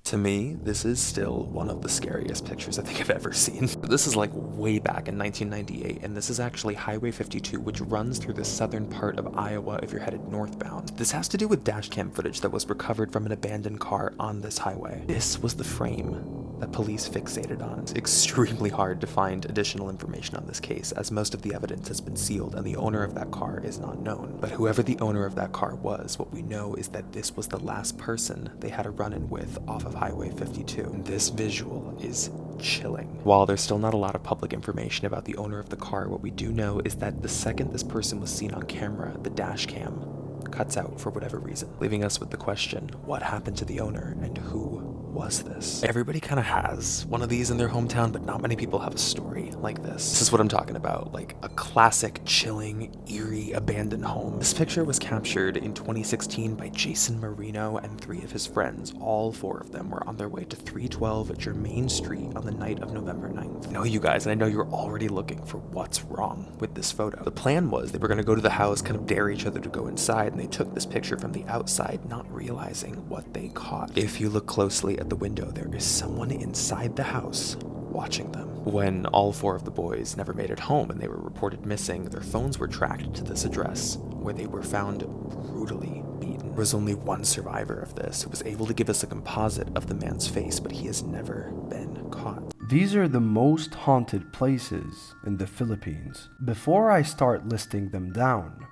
To me, this is still one of the scariest pictures I think I've ever seen. This is like way back in 1998, and this is actually Highway 52, which runs through the southern part of Iowa if you're headed northbound. This has to do with dashcam footage that was recovered from an abandoned car on this highway. This was the frame that police fixated on. It's extremely hard to find additional information on this case, as most of the evidence has been sealed and the owner of that car is not known. But whoever the owner of that car was, what we know is that this was the last person they had a run-in with off of Highway 52. And this visual is chilling. While there's still not a lot of public information about the owner of the car, what we do know is that the second this person was seen on camera, the dash cam cuts out for whatever reason, leaving us with the question, what happened to the owner and who was this? Everybody kind of has one of these in their hometown, but not many people have a story like this. This is what I'm talking about, like a classic, chilling, eerie, abandoned home. This picture was captured in 2016 by Jason Marino and 3 of his friends. All 4 of them were on their way to 312 Germain Street on the night of November 9th. I know you guys, and I know you're already looking for what's wrong with this photo. The plan was they were going to go to the house, kind of dare each other to go inside, and they took this picture from the outside, not realizing what they caught. If you look closely at the window, there is someone inside the house watching them. When all 4 of the boys never made it home and they were reported missing, their phones were tracked to this address where they were found brutally beaten. There was only one survivor of this who was able to give us a composite of the man's face, but he has never been caught. These are the most haunted places in the Philippines. Before I start listing them down,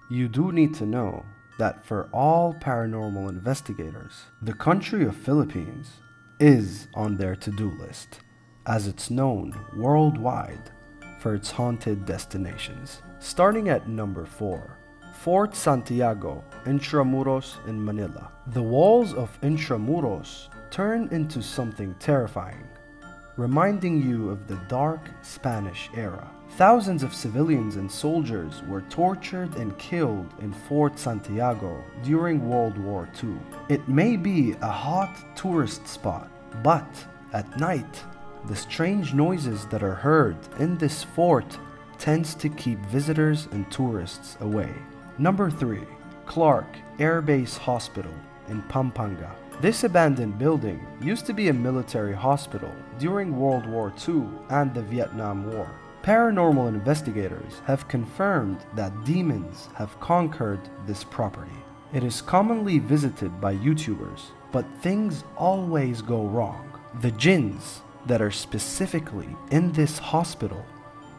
you do need to know that for all paranormal investigators, the country of Philippines is on their to-do list, as it's known worldwide for its haunted destinations. Starting at number 4, Fort Santiago, Intramuros in Manila. The walls of Intramuros turn into something terrifying, reminding you of the dark Spanish era. Thousands of civilians and soldiers were tortured and killed in Fort Santiago during World War II. It may be a hot tourist spot, but at night, the strange noises that are heard in this fort tends to keep visitors and tourists away. Number 3, Clark Air Base Hospital in Pampanga. This abandoned building used to be a military hospital during World War II and the Vietnam War. Paranormal investigators have confirmed that demons have conquered this property. It is commonly visited by YouTubers, but things always go wrong. The jinns that are specifically in this hospital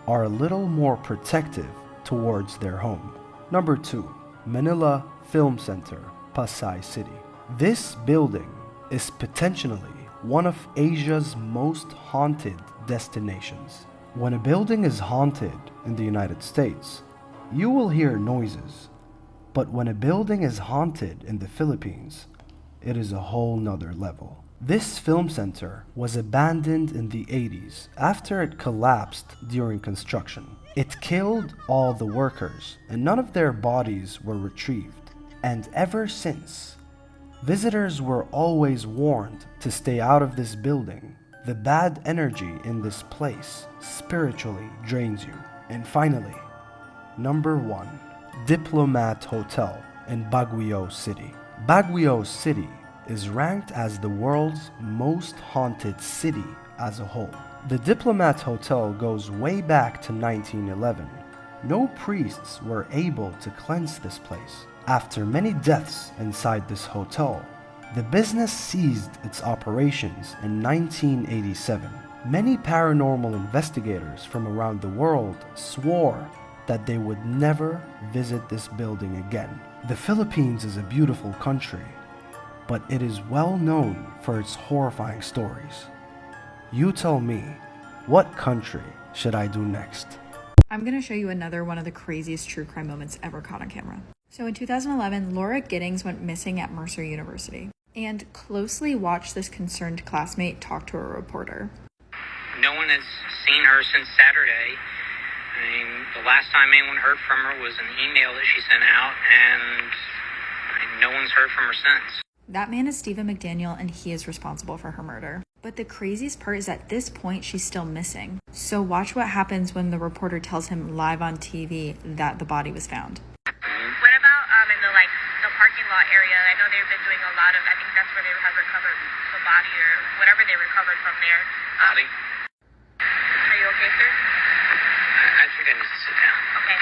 are a little more protective towards their home. Number 2, Manila Film Center, Pasay City. This building is potentially one of Asia's most haunted destinations. When a building is haunted in the United States, you will hear noises. But when a building is haunted in the Philippines, it is a whole nother level. This film center was abandoned in the 80s after it collapsed during construction. It killed all the workers and none of their bodies were retrieved. And ever since, visitors were always warned to stay out of this building. The bad energy in this place spiritually drains you. And finally, number 1, Diplomat Hotel in Baguio City. Baguio City is ranked as the world's most haunted city as a whole. The Diplomat Hotel goes way back to 1911. No priests were able to cleanse this place. After many deaths inside this hotel, the business ceased its operations in 1987. Many paranormal investigators from around the world swore that they would never visit this building again. The Philippines is a beautiful country, but it is well known for its horrifying stories. You tell me, what country should I do next? I'm going to show you another one of the craziest true crime moments ever caught on camera. So in 2011, Laura Giddings went missing at Mercer University and closely watched this concerned classmate talk to a reporter. No one has seen her since Saturday. I mean, the last time anyone heard from her was an email that she sent out, and no one's heard from her since. That man is Stephen McDaniel, and he is responsible for her murder. But the craziest part is at this point, she's still missing. So watch what happens when the reporter tells him live on TV that the body was found. What about in the parking lot area? I know they've been doing a lot of, I think that's where they have recovered the body or whatever they recovered from there. Molly, Are you okay, sir? I think I need to sit down. Okay.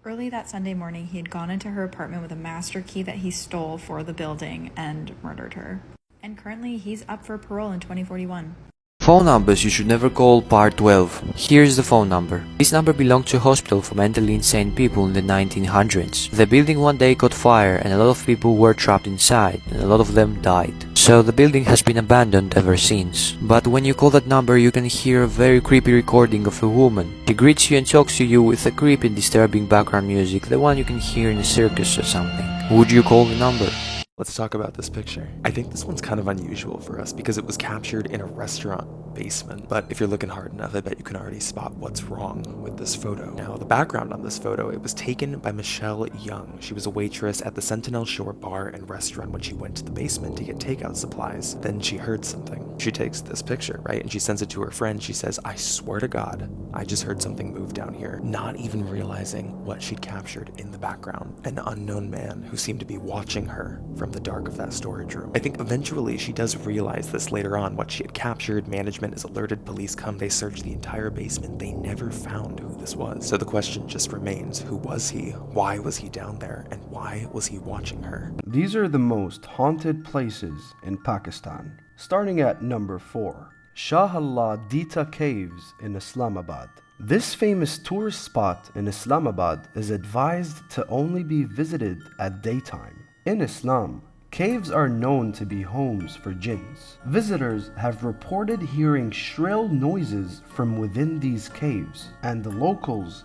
Early that Sunday morning, he had gone into her apartment with a master key that he stole for the building and murdered her. And currently, he's up for parole in 2041. Phone numbers you should never call, part 12. Here's the phone number. This number belonged to a hospital for mentally insane people in the 1900s. The building one day caught fire and a lot of people were trapped inside, and a lot of them died. So the building has been abandoned ever since. But when you call that number, you can hear a very creepy recording of a woman. She greets you and talks to you with a creepy and disturbing background music, the one you can hear in a circus or something. Would you call the number? Let's talk about this picture. I think this one's kind of unusual for us because it was captured in a restaurant basement. But if you're looking hard enough, I bet you can already spot what's wrong with this photo. Now, the background on this photo, it was taken by Michelle Young. She was a waitress at the Sentinel Shore Bar and Restaurant when she went to the basement to get takeout supplies. Then she heard something. She takes this picture, right? And she sends it to her friend. She says, "I swear to God, I just heard something move down here." Not even realizing what she'd captured in the background. An unknown man who seemed to be watching her from the dark of that storage room. I think eventually she does realize this later on, what she had captured. Management is alerted, police come, they search the entire basement. They never found who this was. So the question just remains, who was he? Why was he down there? And why was he watching her? These are the most haunted places in Pakistan. Starting at number 4, Shah Allah Dita Caves in Islamabad. This famous tourist spot in Islamabad is advised to only be visited at daytime. In Islam, caves are known to be homes for jinns. Visitors have reported hearing shrill noises from within these caves, and the locals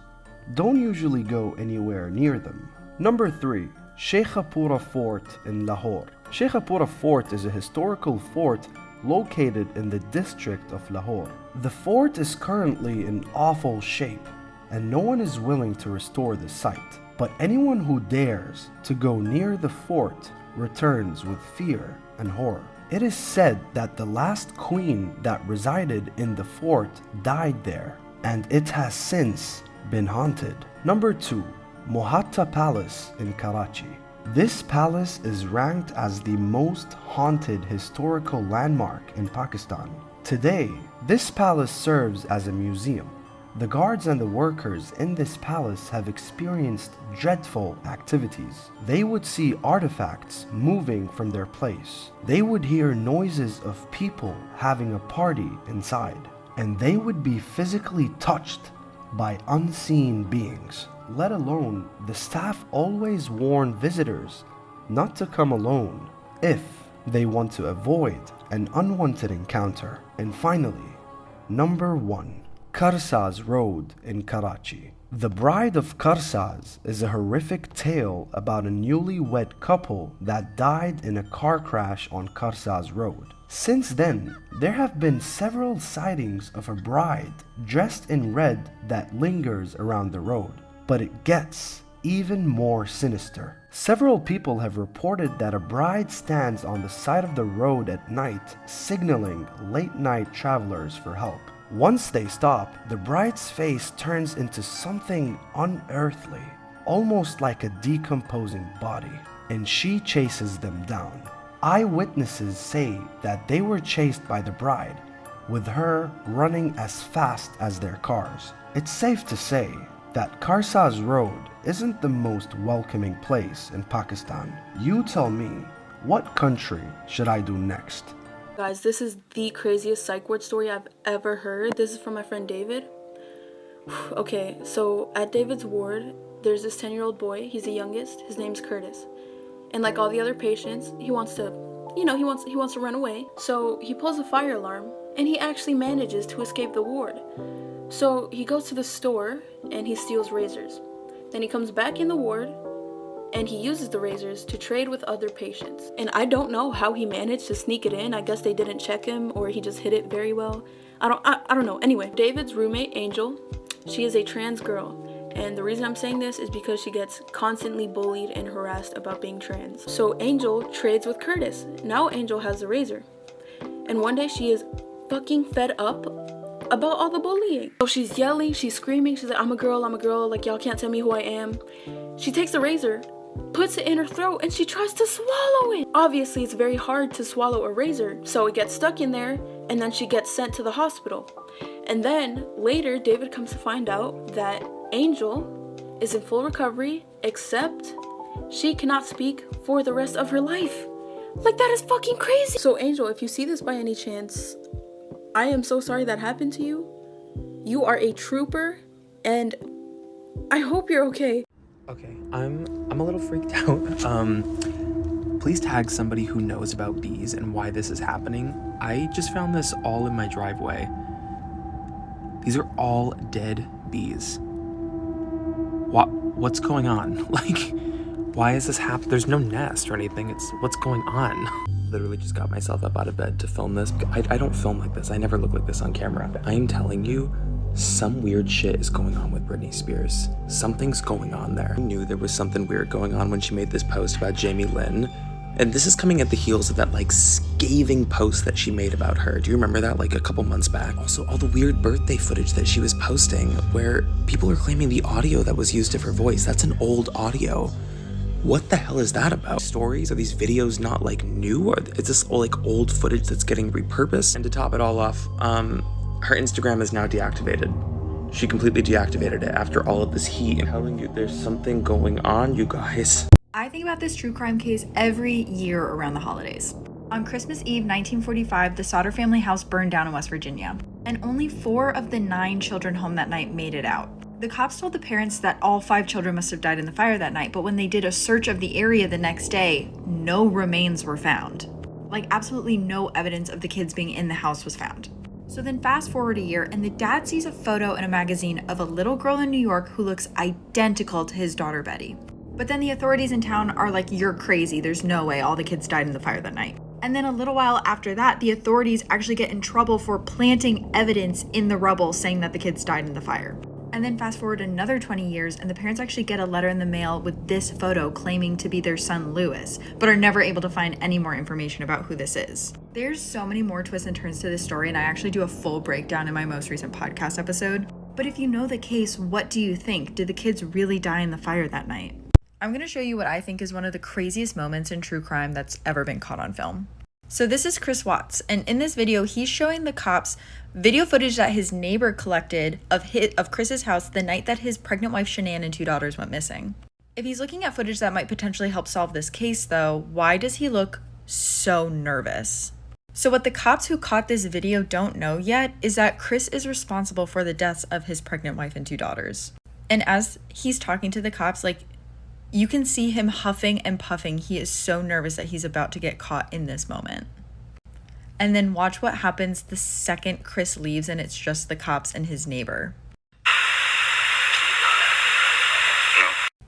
don't usually go anywhere near them. Number 3, Sheikhapura Fort in Lahore. Sheikhapura Fort is a historical fort located in the district of Lahore. The fort is currently in awful shape, and no one is willing to restore the site. But anyone who dares to go near the fort returns with fear and horror. It is said that the last queen that resided in the fort died there, and it has since been haunted. Number 2, Mohatta Palace in Karachi. This palace is ranked as the most haunted historical landmark in Pakistan. Today, this palace serves as a museum. The guards and the workers in this palace have experienced dreadful activities. They would see artifacts moving from their place. They would hear noises of people having a party inside. And they would be physically touched by unseen beings. Let alone, the staff always warn visitors not to come alone if they want to avoid an unwanted encounter. And finally, number 1. Karsaz Road in Karachi. The Bride of Karsaz is a horrific tale about a newlywed couple that died in a car crash on Karsaz Road. Since then, there have been several sightings of a bride dressed in red that lingers around the road. But it gets even more sinister. Several people have reported that a bride stands on the side of the road at night, signaling late-night travelers for help. Once they stop, the bride's face turns into something unearthly, almost like a decomposing body, and she chases them down. Eyewitnesses say that they were chased by the bride, with her running as fast as their cars. It's safe to say that Karsaz Road isn't the most welcoming place in Pakistan. You tell me, what country should I do next? Guys, this is the craziest psych ward story I've ever heard. This is from my friend David. Okay, so at David's ward, there's this 10-year-old boy. He's the youngest. His name's Curtis. And like all the other patients, he wants to run away. So he pulls a fire alarm, and he actually manages to escape the ward. So he goes to the store, and he steals razors. Then he comes back in the ward, and he uses the razors to trade with other patients. And I don't know how he managed to sneak it in. I guess they didn't check him, or he just hid it very well. I don't know. Anyway, David's roommate, Angel, she is a trans girl. And the reason I'm saying this is because she gets constantly bullied and harassed about being trans. So Angel trades with Curtis. Now Angel has the razor. And one day she is fucking fed up about all the bullying. So she's yelling, she's screaming, she's like, I'm a girl, like y'all can't tell me who I am. She takes a razor, puts it in her throat, and she tries to swallow it. Obviously, it's very hard to swallow a razor, so it gets stuck in there, and then she gets sent to the hospital. And then later, David comes to find out that Angel is in full recovery, except she cannot speak for the rest of her life. Like, that is fucking crazy. So Angel, if you see this by any chance, I am so sorry that happened to you. You are a trooper, and I hope you're okay. Okay, I'm a little freaked out. Please tag somebody who knows about bees and why this is happening. I just found this all in my driveway. These are all dead bees. What's going on? Like, why is this happening? There's no nest or anything. What's going on? Literally just got myself up out of bed to film this. I don't film like this. I never look like this on camera. I am telling you, some weird shit is going on with Britney Spears. Something's going on there. I knew there was something weird going on when she made this post about Jamie Lynn. And this is coming at the heels of that like scathing post that she made about her. Do you remember that, like a couple months back? Also, all the weird birthday footage that she was posting where people are claiming the audio that was used of her voice, that's an old audio. What the hell is that about? Stories? Are these videos not like new? Or is this all like old footage that's getting repurposed? And to top it all off, her Instagram is now deactivated. She completely deactivated it after all of this heat. I'm telling you, there's something going on, you guys. I think about this true crime case every year around the holidays. On Christmas Eve 1945, the Sodder family house burned down in West Virginia, and only 4 of the 9 children home that night made it out. The cops told the parents that all 5 children must have died in the fire that night, but when they did a search of the area the next day, no remains were found. Like, absolutely no evidence of the kids being in the house was found. So then fast forward a year, and the dad sees a photo in a magazine of a little girl in New York who looks identical to his daughter Betty. But then the authorities in town are like, you're crazy, there's no way all the kids died in the fire that night. And then a little while after that, the authorities actually get in trouble for planting evidence in the rubble saying that the kids died in the fire. And then fast forward another 20 years, and the parents actually get a letter in the mail with this photo claiming to be their son Lewis, but are never able to find any more information about who this is. There's so many more twists and turns to this story, and I actually do a full breakdown in my most recent podcast episode. But if you know the case, what do you think? Did the kids really die in the fire that night? I'm going to show you what I think is one of the craziest moments in true crime that's ever been caught on film. So this is Chris Watts, and in this video, he's showing the cops video footage that his neighbor collected of Chris's house the night that his pregnant wife Shanann and 2 daughters went missing. If he's looking at footage that might potentially help solve this case, though, why does he look so nervous? So what the cops who caught this video don't know yet is that Chris is responsible for the deaths of his pregnant wife and 2 daughters. And as he's talking to the cops, like, you can see him huffing and puffing. He is so nervous that he's about to get caught in this moment. And then watch what happens the second Chris leaves and it's just the cops and his neighbor.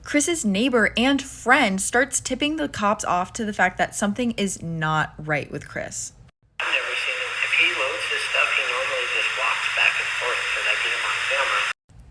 Chris's neighbor and friend starts tipping the cops off to the fact that something is not right with Chris. I've never seen him. If he loads his stuff, he normally just walks back and forth because I get him on camera.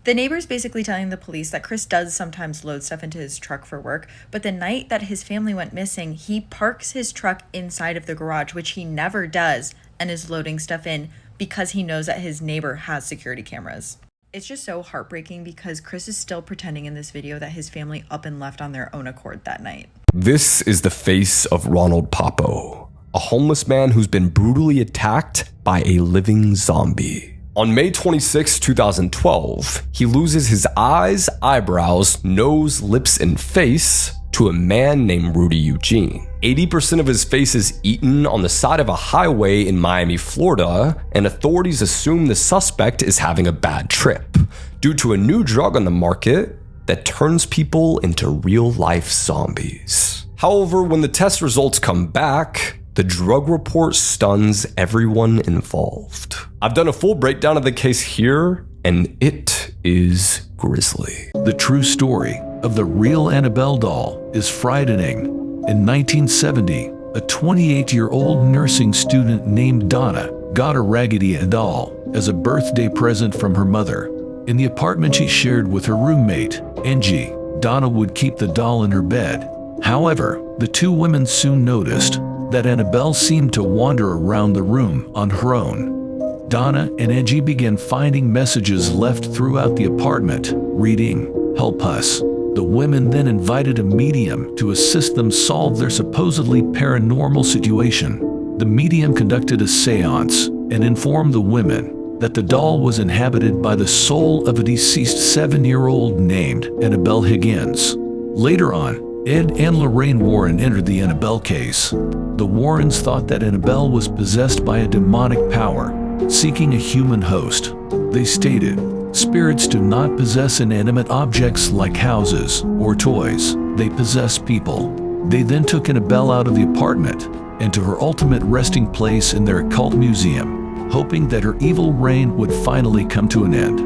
The neighbor's basically telling the police that Chris does sometimes load stuff into his truck for work, but the night that his family went missing, he parks his truck inside of the garage, which he never does, and is loading stuff in because he knows that his neighbor has security cameras. It's just so heartbreaking because Chris is still pretending in this video that his family up and left on their own accord that night. This is the face of Ronald Papo, a homeless man who's been brutally attacked by a living zombie. On May 26, 2012, he loses his eyes, eyebrows, nose, lips, and face to a man named Rudy Eugene. 80% of his face is eaten on the side of a highway in Miami, Florida, and authorities assume the suspect is having a bad trip due to a new drug on the market that turns people into real-life zombies. However, when the test results come back, the drug report stuns everyone involved. I've done a full breakdown of the case here, and it is grisly. The true story of the real Annabelle doll is frightening. In 1970, a 28-year-old nursing student named Donna got a Raggedy Ann doll as a birthday present from her mother. In the apartment she shared with her roommate, Angie, Donna would keep the doll in her bed. However, the 2 women soon noticed that Annabelle seemed to wander around the room on her own. Donna and Edgy began finding messages left throughout the apartment, reading, "Help us." The women then invited a medium to assist them solve their supposedly paranormal situation. The medium conducted a seance and informed the women that the doll was inhabited by the soul of a deceased 7-year-old named Annabelle Higgins. Later on, Ed and Lorraine Warren entered the Annabelle case. The Warrens thought that Annabelle was possessed by a demonic power, seeking a human host. They stated, "Spirits do not possess inanimate objects like houses or toys. They possess people." They then took Annabelle out of the apartment and to her ultimate resting place in their occult museum, hoping that her evil reign would finally come to an end.